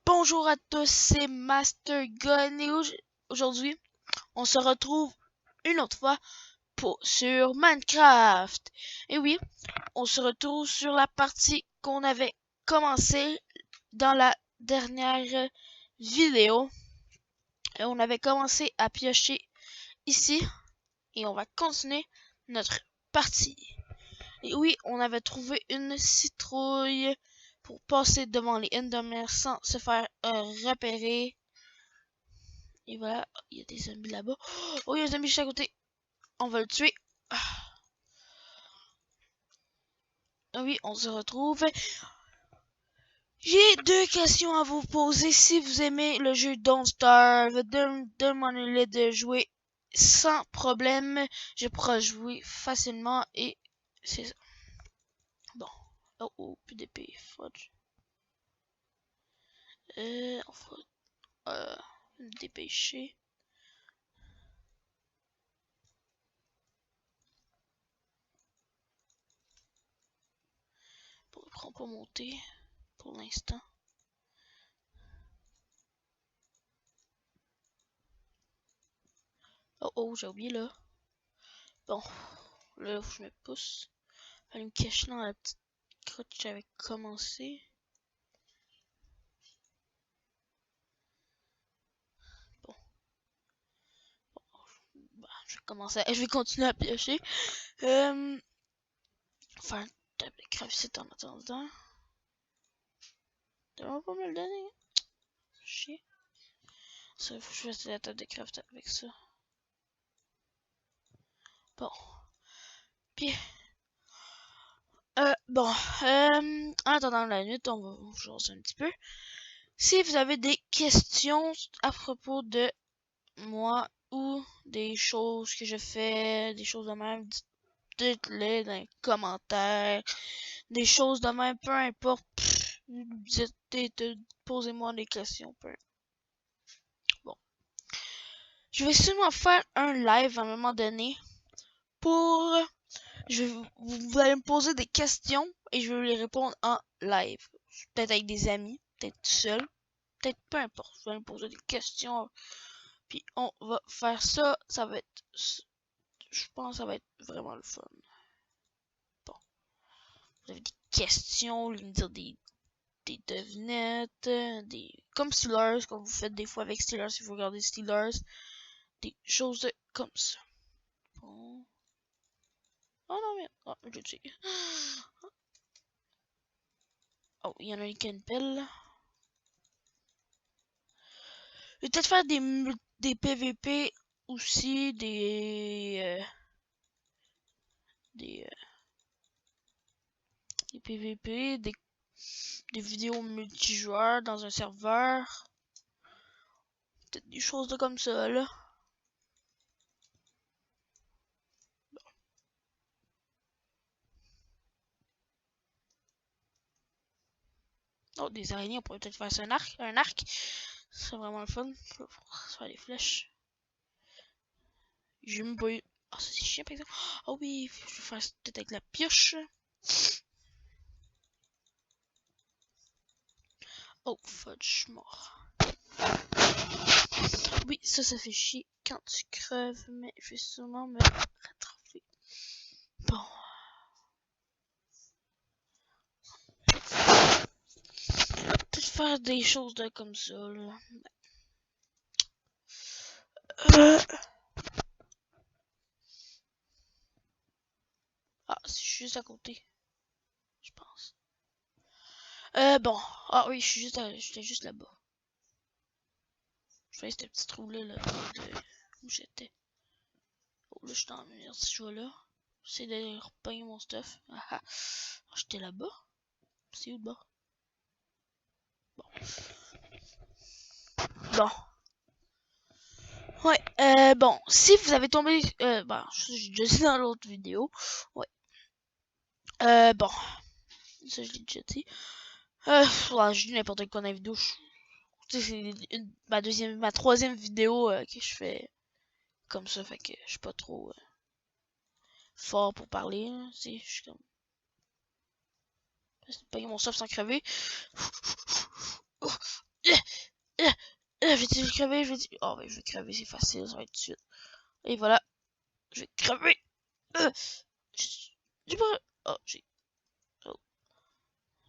Bonjour à tous, c'est Master Gun et aujourd'hui, on se retrouve une autre fois sur Minecraft. Et oui, on se retrouve sur la partie qu'on avait commencé dans la dernière vidéo. Et on avait commencé à piocher ici et on va continuer notre partie. Et oui, on avait trouvé une citrouille pour passer devant les Endermen sans se faire repérer. Et voilà, il y a des zombies là-bas. Oh, il y a un zombie juste à côté. On va le tuer. Ah oui, on se retrouve. J'ai deux questions à vous poser. Si vous aimez le jeu Don't Starve, demandez-le de jouer sans problème. Je pourrai jouer facilement et c'est ça. Bon. Oh, oh, plus d'épée. Fudge. On va dépêcher. Bon, il prend pas monter pour l'instant. Oh, oh, j'ai oublié là. Bon, là, je me pousse. Aller me cacher dans la petite grotte que j'avais commencé. Bon. Bah, je vais continuer à piocher. Faire une table de craft en attendant. T'as pas me le donner. Chier. Ça, faut que je fasse la table de craft avec ça. Bon. Puis, en attendant la nuit, on va jouer un petit peu. Si vous avez des questions à propos de moi ou des choses que je fais, des choses de même, dites-les dans les commentaires. Des choses de même, peu importe. Posez-moi des questions. Bon. Je vais sûrement faire un live à un moment donné pour... vous allez me poser des questions et je vais les répondre en live. Peut-être avec des amis, peut-être seul, peut-être peu importe. Vous allez me poser des questions. Puis on va faire ça. Ça va être... Je pense que ça va être vraiment le fun. Bon. Vous avez des questions, vous allez me dire des devinettes, comme Steelers, comme vous faites des fois avec Steelers si vous regardez Steelers, des choses comme ça. Bon. Oh non, mais. Oh, je sais. Oh, il y en a qui a une pelle. Je vais peut-être faire des PVP aussi, des PVP, des vidéos multijoueurs dans un serveur. Peut-être des choses comme ça, là. Oh, des araignées, on pourrait peut-être faire ça un arc. C'est vraiment le fun. Faut faire des flèches. J'ai même pas eu. Ah, ça c'est chiant par exemple. Oh oui, je vais faire peut-être avec la pioche. Oh, fudge, je suis mort. Oui, ça fait chier quand tu creves, mais je vais sûrement me rattraper. Bon. Peut-être faire des choses de comme ça, là. Ah, c'est juste à côté. Je pense. Bon. Ah oui, j'étais juste là-bas. Je fais ce petit trou-là, là, où j'étais. Oh, là, je suis dans le petit choix-là. J'essaie d'aller repogner mon stuff. Ah ah. J'étais là-bas. C'est où de bas? Bon. Bon. Ouais, bon, si vous avez tombé, j'ai déjà dit dans l'autre vidéo, ouais, bon, ça je l'ai déjà dit, ouais, je dis n'importe quoi dans la vidéo, c'est ma troisième vidéo que je fais comme ça, fait que je suis pas trop fort pour parler, je suis comme, pas mon stuff sans crever, Vais-tu crever? Oh, ben, je vais crever, c'est facile, ça va être tout de suite. Et voilà. Je vais crever. J'ai pas... Oh, j'ai... Oh.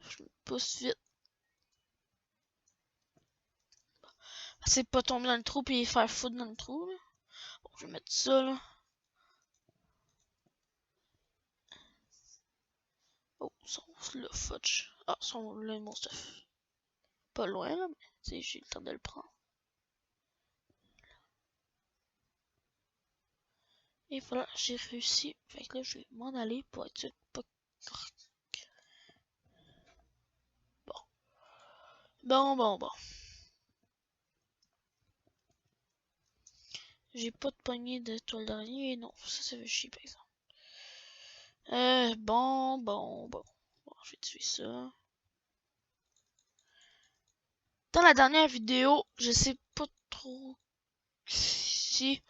Je me pousse vite. C'est pas tomber dans le trou puis faire foutre dans le trou, là. Bon, je vais mettre ça, là. Oh, sont là, fudge. Ah, sont là, mon stuff. Pas loin, là, mais j'ai le temps de le prendre. Et voilà, j'ai réussi. Fait que là, je vais m'en aller pour être sûr de pas... Bon. J'ai pas de poignée de toile d'araignée. Non, ça veut chier, par exemple. Bon, je vais tuer ça. Dans la dernière vidéo, je sais pas trop si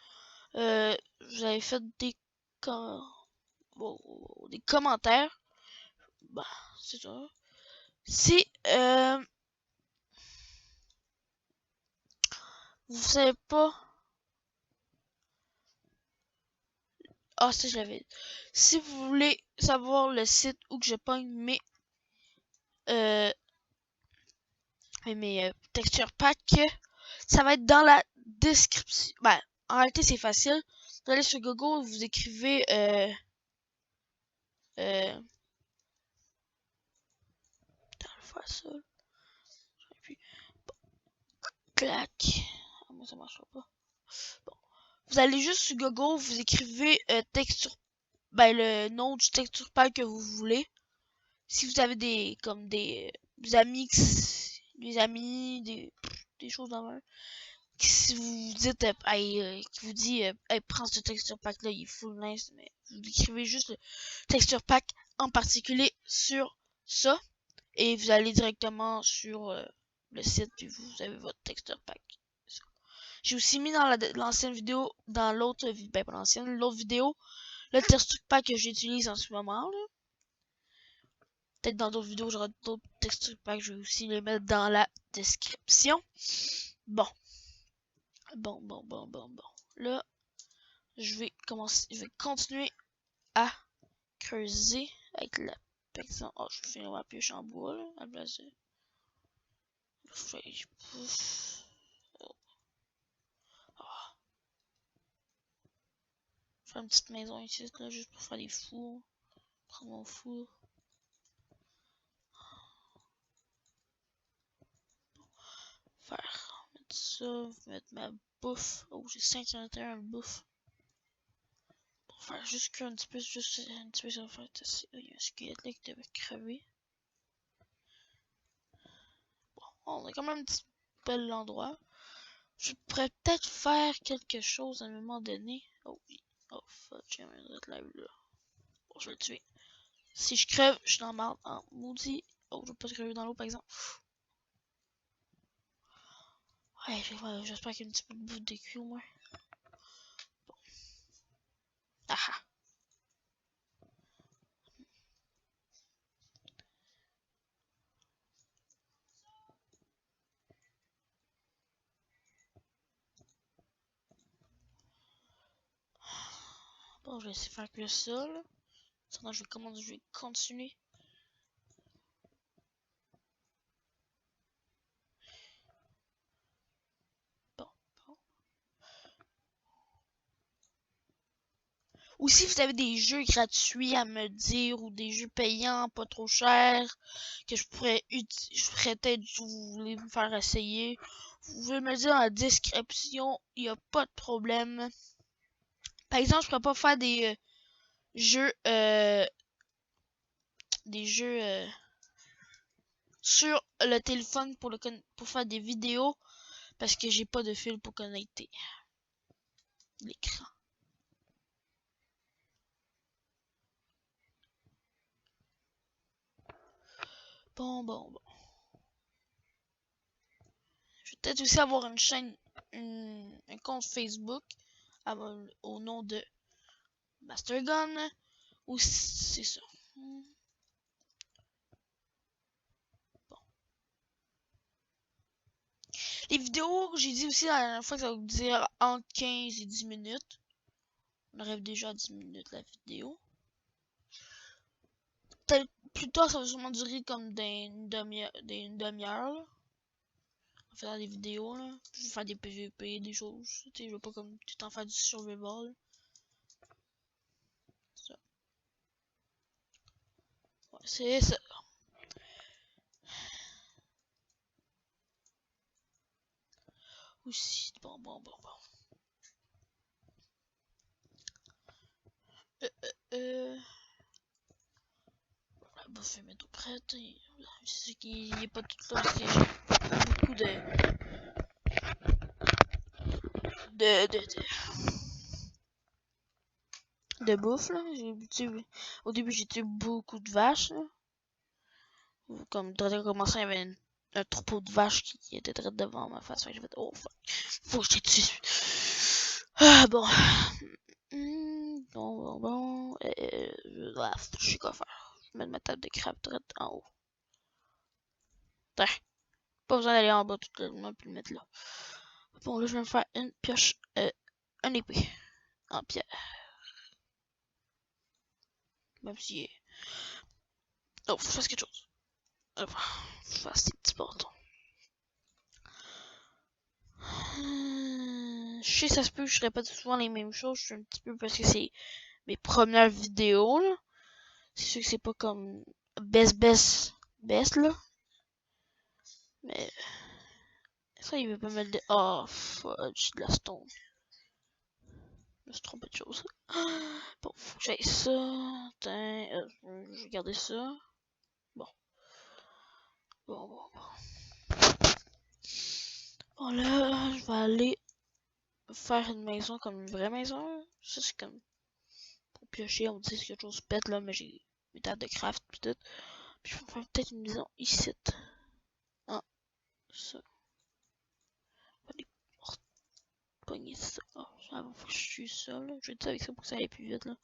j'avais fait des commentaires. Bah, c'est ça. Si vous savez pas... Ah, ça je l'avais. Si vous voulez savoir le site où que je pogne mes texture packs, ça va être dans la description. Ben, en réalité c'est facile. Vous allez sur Google, vous écrivez attends, je vais faire ça. Puis, bon, clac. Ah, moi ça marchera pas. Bon. Vous allez juste sur Google, vous écrivez texture, ben le nom du texture pack que vous voulez. Si vous avez des amis, des choses dans le si vous dites qui vous dit hey, prends ce texture pack là, il est full nice, mais vous écrivez juste le texture pack en particulier sur ça et vous allez directement sur le site puis vous avez votre texture pack. J'ai aussi mis dans l'ancienne vidéo, dans l'autre, ben pas l'ancienne, l'autre vidéo, le texture pack que j'utilise en ce moment là. Peut-être dans d'autres vidéos, j'aurai d'autres texture packs, je vais aussi les mettre dans la description. Bon. Là, je vais continuer à creuser avec la personne. Oh, je vais finir ma pioche en bois, là, à la place de... Oh. Je fais une petite maison ici, là, juste pour faire des fours. Prendre mon four. Mettre ça, mettre ma bouffe. Oh, j'ai 5 à l'intérieur de bouffe. Pour faire juste cuire un petit peu, ça va faire tasser. Il y a un squelette là qui devait crever. Bon, on a quand même un petit bel endroit. Je pourrais peut-être faire quelque chose à un moment donné. Oh oui. Oh fuck, j'ai un autre live là. Bon, je vais le tuer. Si je crève, je suis dans marde en maudit. Oh, je vais pas crever dans l'eau par exemple. Ouais, j'espère qu'il y a un petit peu de bouffe de cul au moins. Bon. Ah ah. Bon, je vais essayer de faire que ça là. Sinon, je vais continuer. Bon. Ou si vous avez des jeux gratuits à me dire ou des jeux payants pas trop chers que je pourrais peut-être vous voulez me faire essayer, vous pouvez me dire dans la description, il n'y a pas de problème. Par exemple, je pourrais pas faire jeux des jeux sur le téléphone pour faire des vidéos parce que j'ai pas de fil pour connecter l'écran. Bon. Je vais peut-être aussi avoir une chaîne, un compte Facebook au nom de Mastergun. Ou c'est ça. Bon. Les vidéos, j'ai dit aussi la dernière fois que ça va vous dire entre 15 et 10 minutes. On arrive déjà à 10 minutes la vidéo. Peut-être plus tard, ça va sûrement durer comme d'une demi-heure. En faisant des vidéos, là. Je vais faire des PVP, des choses. Tu sais, je veux pas comme tout le temps faire du survival. Ça. Ouais, c'est ça. Aussi, bon. La bouffe est bientôt prête. C'est qu'il n'est pas tout là parce que j'ai beaucoup de bouffe là. Au début j'ai tué beaucoup de vaches là. Comme quand j'ai commencé, il y avait un troupeau de vaches qui était très devant ma face. J'ai fait oh fuck, faut que je les tue. Ah bon. Bon. Je sais quoi faire. Je vais mettre ma table de crabe direct en haut. Tiens. Pas besoin d'aller en bas tout le monde puis le mettre là. Bon, là, je vais me faire une pioche, un épée en pierre. Même si. Oh, faut que je fasse quelque chose. Faut que je fasse ces petits bâtons. Je sais, ça se peut que je répète souvent les mêmes choses. Je suis un petit peu parce que c'est mes premières vidéos, là. C'est sûr que c'est pas comme best, là. Mais. Ça, il veut pas mettre de. Oh, fudge, de la stone. Je me suis trompé de chose. Bon, faut que j'aille ça. Je vais garder ça. Bon. Bon, là, je vais aller faire une maison comme une vraie maison. Ça, c'est comme pour piocher. On dit que quelque chose pète là, mais j'ai mes tables de craft pis tout. Puis je vais faire peut-être une maison ici. Ah, ça. On va aller pogner ça. Oh, faut que je tue ça là. Je vais dire avec ça pour que ça aille plus vite là.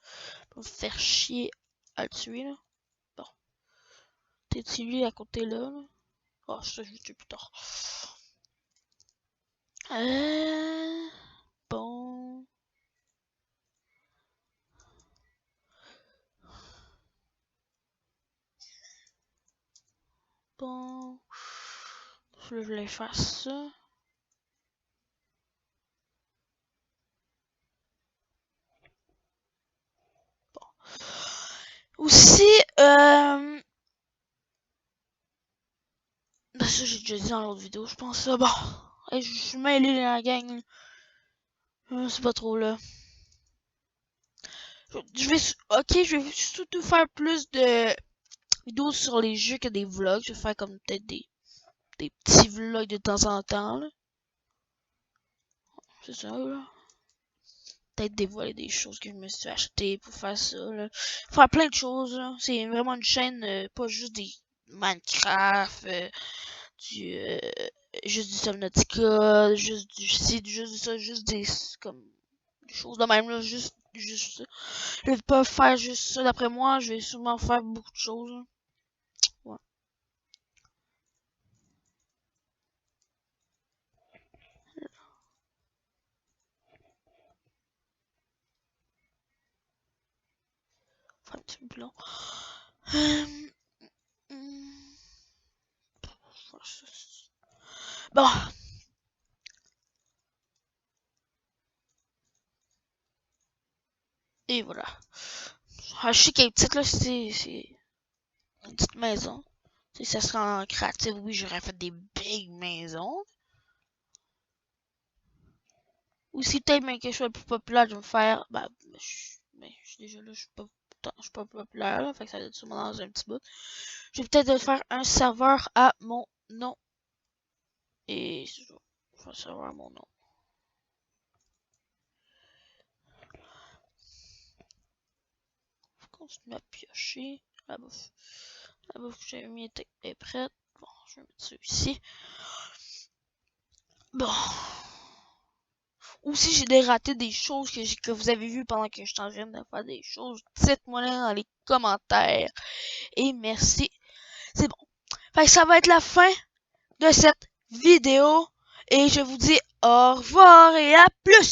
Pour me faire chier à le tuer là. Bon. T'es-tu lui à côté là? Oh, ça, je vais le tuer plus tard. Bon. Bon. Je vais faire ça. Bon. Aussi, ben ça j'ai déjà dit dans l'autre vidéo, je pense. Bon, hey, je suis mêlé dans la gang. C'est pas trop là. Je vais surtout faire plus de vidéos sur les jeux que des vlogs. Je vais faire comme peut-être des petits vlogs de temps en temps. Là. C'est ça là. Peut-être dévoiler des choses que je me suis acheté pour faire ça. Là. Faire plein de choses. C'est vraiment une chaîne, pas juste des Minecraft, juste du Subnautica, juste du site, juste ça, juste des comme des choses de même là, juste ça. Je vais pas faire juste ça d'après moi, je vais sûrement faire beaucoup de choses. Là. Ouais. Faire un petit peu plus long. Bon. Et voilà. Je sais qu'elle est petite là, c'est une petite maison. Si ça serait en créatif, oui, j'aurais fait des big maisons. Ou si peut-être même quelque chose de plus populaire, je vais me faire. Bah, je suis déjà là, je suis pas populaire, là, fait que ça va être sûrement dans un petit bout. Je vais peut-être faire un serveur à mon nom. Et c'est ça. Je vais faire un serveur à mon nom. Faut continuer à piocher. La bouffe que j'avais mis est prête. Bon, je vais mettre ça ici. Bon. Ou si j'ai dératé des choses que vous avez vues pendant que je suis en train de faire des choses, dites-moi là dans les commentaires. Et merci. C'est bon. Fait que ça va être la fin de cette vidéo. Et je vous dis au revoir et à plus!